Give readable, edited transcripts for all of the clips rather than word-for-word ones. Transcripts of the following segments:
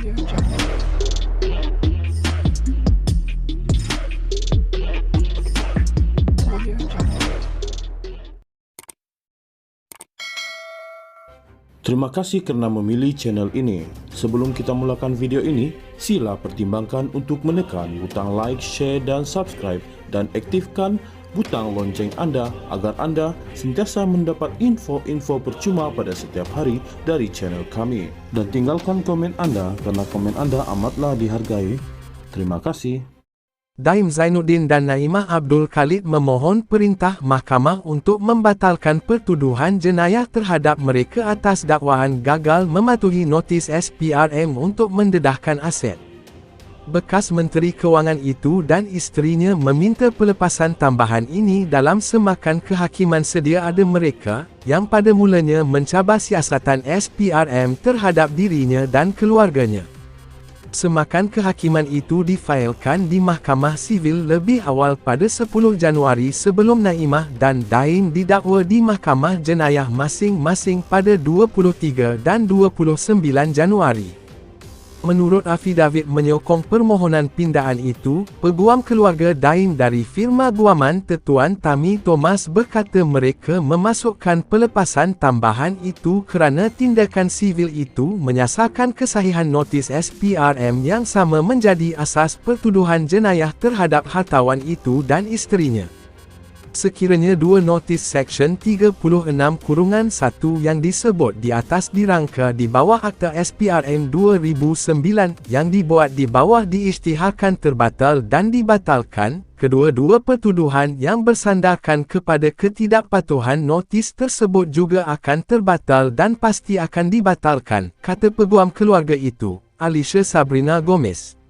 Terima kasih kerana memilih channel ini. Sebelum kita mulakan video ini, sila pertimbangkan untuk menekan butang like, share dan subscribe dan aktifkan butang lonceng anda agar anda sentiasa mendapat info-info percuma pada setiap hari dari channel kami. Dan tinggalkan komen anda kerana komen anda amatlah dihargai. Terima kasih. Daim Zainuddin dan Naimah Abdul Khalid memohon perintah mahkamah untuk membatalkan pertuduhan jenayah terhadap mereka atas dakwaan gagal mematuhi notis SPRM untuk mendedahkan aset. Bekas Menteri Kewangan itu dan isterinya meminta pelepasan tambahan ini dalam semakan kehakiman sedia ada mereka, yang pada mulanya mencabar siasatan SPRM terhadap dirinya dan keluarganya. Semakan kehakiman itu difailkan di Mahkamah Sivil lebih awal pada 10 Januari sebelum Naimah dan Daim didakwa di Mahkamah Jenayah masing-masing pada 23 dan 29 Januari. Menurut afidavit menyokong permohonan pindaan itu, peguam keluarga Daim dari firma guaman Tuan Tami Thomas berkata mereka memasukkan pelepasan tambahan itu kerana tindakan sivil itu menyasarkan kesahihan notis SPRM yang sama menjadi asas pertuduhan jenayah terhadap hartawan itu dan isterinya. Sekiranya dua notis Seksyen 36(1) yang disebut di atas dirangka di bawah Akta SPRM 2009 yang dibuat di bawah diisytiharkan terbatal dan dibatalkan, kedua-dua pertuduhan yang bersandarkan kepada ketidakpatuhan notis tersebut juga akan terbatal dan pasti akan dibatalkan, kata peguam keluarga itu, Alicia Sabrina Gomez.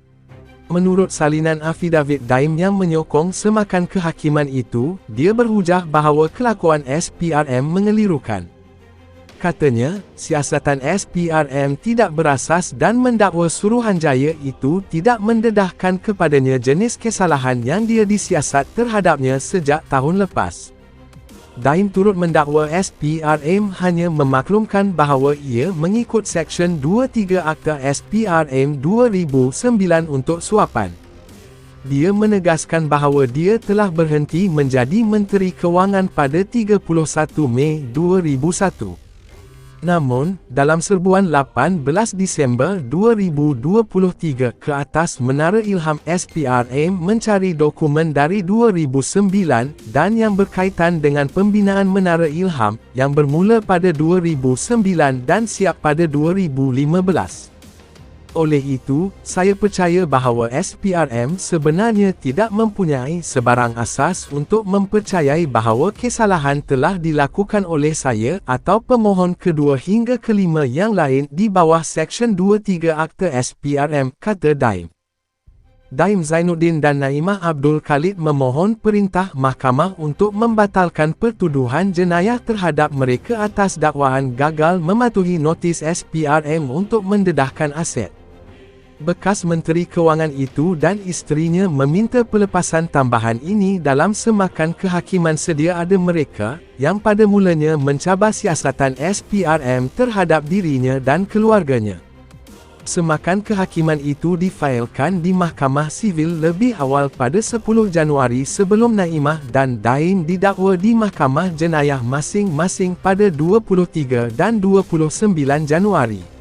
Menurut salinan afidavit Daim yang menyokong semakan kehakiman itu, dia berhujah bahawa kelakuan SPRM mengelirukan. Katanya, siasatan SPRM tidak berasas dan mendakwa Suruhanjaya itu tidak mendedahkan kepadanya jenis kesalahan yang dia disiasat terhadapnya sejak tahun lepas. Daim turut mendakwa SPRM hanya memaklumkan bahawa ia mengikut Seksyen 23 Akta SPRM 2009 untuk suapan. Dia menegaskan bahawa dia telah berhenti menjadi Menteri Kewangan pada 31 Mei 2001. Namun, dalam serbuan 18 Disember 2023 ke atas Menara Ilham SPRM mencari dokumen dari 2009 dan yang berkaitan dengan pembinaan Menara Ilham yang bermula pada 2009 dan siap pada 2015. Oleh itu, saya percaya bahawa SPRM sebenarnya tidak mempunyai sebarang asas untuk mempercayai bahawa kesalahan telah dilakukan oleh saya atau pemohon kedua hingga kelima yang lain di bawah Seksyen 23 Akta SPRM, kata Daim. Daim Zainuddin dan Naimah Abdul Khalid memohon perintah mahkamah untuk membatalkan pertuduhan jenayah terhadap mereka atas dakwaan gagal mematuhi notis SPRM untuk mendedahkan aset. Bekas Menteri Kewangan itu dan isterinya meminta pelepasan tambahan ini dalam semakan kehakiman sedia ada mereka, yang pada mulanya mencabar siasatan SPRM terhadap dirinya dan keluarganya. Semakan kehakiman itu difailkan di Mahkamah Sivil lebih awal pada 10 Januari sebelum Naimah dan Daim didakwa di Mahkamah Jenayah masing-masing pada 23 dan 29 Januari.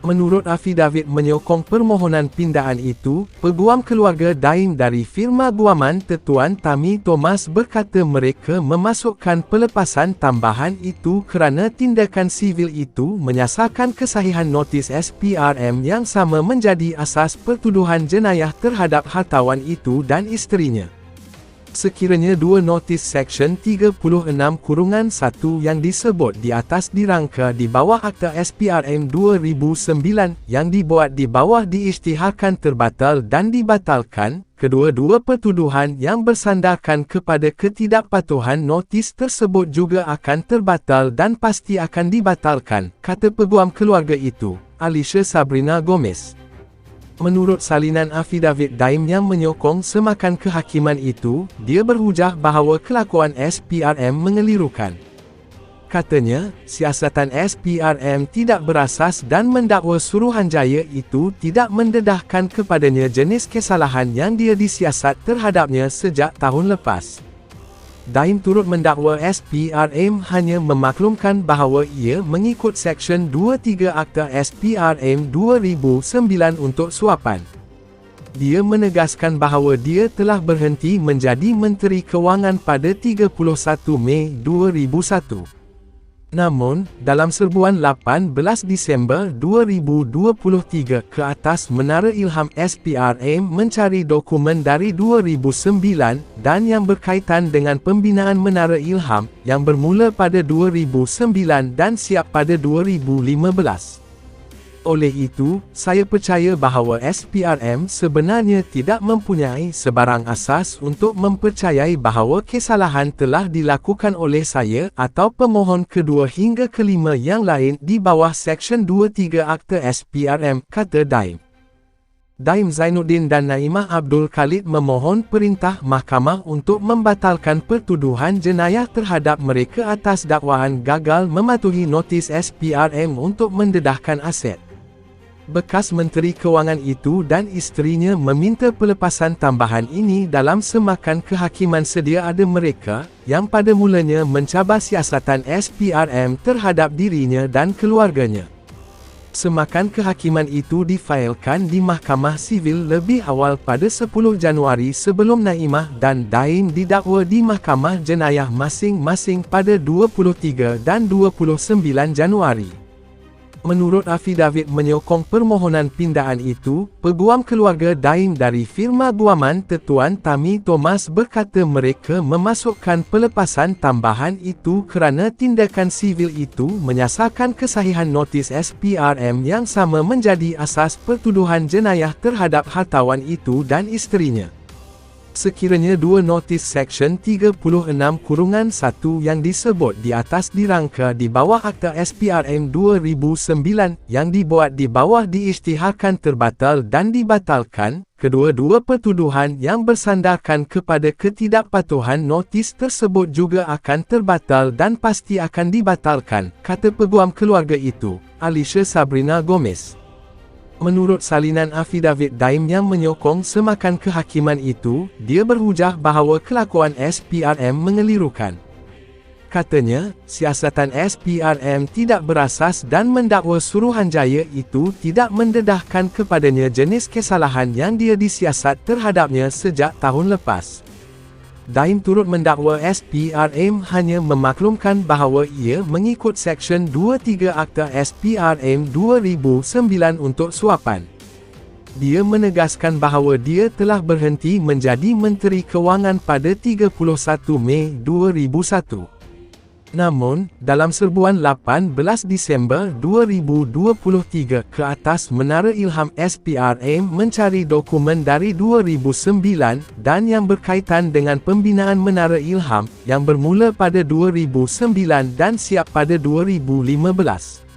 Menurut afidavit menyokong permohonan pindaan itu, peguam keluarga Daim dari firma guaman Tuan Tami Thomas berkata mereka memasukkan pelepasan tambahan itu kerana tindakan sivil itu menyasarkan kesahihan notis SPRM yang sama menjadi asas pertuduhan jenayah terhadap hartawan itu dan isterinya. Sekiranya dua notis Seksyen 36(1) yang disebut di atas dirangka di bawah Akta SPRM 2009 yang dibuat di bawah diisytiharkan terbatal dan dibatalkan, kedua-dua pertuduhan yang bersandarkan kepada ketidakpatuhan notis tersebut juga akan terbatal dan pasti akan dibatalkan, kata peguam keluarga itu, Alicia Sabrina Gomez. Menurut salinan afidavit Daim yang menyokong semakan kehakiman itu, dia berhujah bahawa kelakuan SPRM mengelirukan. Katanya, siasatan SPRM tidak berasas dan mendakwa Suruhanjaya itu tidak mendedahkan kepadanya jenis kesalahan yang dia disiasat terhadapnya sejak tahun lepas. Daim turut mendakwa SPRM hanya memaklumkan bahawa ia mengikut Seksyen 23 Akta SPRM 2009 untuk suapan. Dia menegaskan bahawa dia telah berhenti menjadi Menteri Kewangan pada 31 Mei 2001. Namun, dalam serbuan 18 Disember 2023 ke atas Menara Ilham SPRM mencari dokumen dari 2009 dan yang berkaitan dengan pembinaan Menara Ilham yang bermula pada 2009 dan siap pada 2015. Oleh itu, saya percaya bahawa SPRM sebenarnya tidak mempunyai sebarang asas untuk mempercayai bahawa kesalahan telah dilakukan oleh saya atau pemohon kedua hingga kelima yang lain di bawah Seksyen 23 Akta SPRM, kata Daim. Daim Zainuddin dan Naimah Abdul Khalid memohon perintah mahkamah untuk membatalkan pertuduhan jenayah terhadap mereka atas dakwaan gagal mematuhi notis SPRM untuk mendedahkan aset. Bekas Menteri Kewangan itu dan isterinya meminta pelepasan tambahan ini dalam semakan kehakiman sedia ada mereka, yang pada mulanya mencabar siasatan SPRM terhadap dirinya dan keluarganya. Semakan kehakiman itu difailkan di Mahkamah Sivil lebih awal pada 10 Januari sebelum Naimah dan Daim didakwa di Mahkamah Jenayah masing-masing pada 23 dan 29 Januari. Menurut afidavit menyokong permohonan pindaan itu, peguam keluarga Daim dari firma guaman Tetuan Tami Thomas berkata mereka memasukkan pelepasan tambahan itu kerana tindakan sivil itu menyasarkan kesahihan notis SPRM yang sama menjadi asas pertuduhan jenayah terhadap hartawan itu dan isterinya. Sekiranya dua notis Seksyen 36(1) yang disebut di atas dirangka di bawah Akta SPRM 2009 yang dibuat di bawah diisytiharkan terbatal dan dibatalkan, kedua-dua pertuduhan yang bersandarkan kepada ketidakpatuhan notis tersebut juga akan terbatal dan pasti akan dibatalkan, kata peguam keluarga itu, Alicia Sabrina Gomez. Menurut salinan afidavit Daim yang menyokong semakan kehakiman itu, dia berhujah bahawa kelakuan SPRM mengelirukan. Katanya, siasatan SPRM tidak berasas dan mendakwa Suruhanjaya itu tidak mendedahkan kepadanya jenis kesalahan yang dia disiasat terhadapnya sejak tahun lepas. Daim turut mendakwa SPRM hanya memaklumkan bahawa ia mengikut Seksyen 23 Akta SPRM 2009 untuk suapan. Dia menegaskan bahawa dia telah berhenti menjadi Menteri Kewangan pada 31 Mei 2001. Namun, dalam serbuan 18 Disember 2023 ke atas Menara Ilham SPRM mencari dokumen dari 2009 dan yang berkaitan dengan pembinaan Menara Ilham yang bermula pada 2009 dan siap pada 2015.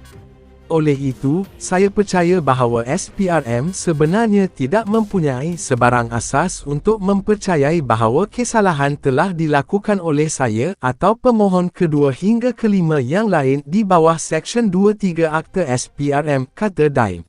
Oleh itu, saya percaya bahawa SPRM sebenarnya tidak mempunyai sebarang asas untuk mempercayai bahawa kesalahan telah dilakukan oleh saya atau pemohon kedua hingga kelima yang lain di bawah Seksyen 23 Akta SPRM, kata Daim.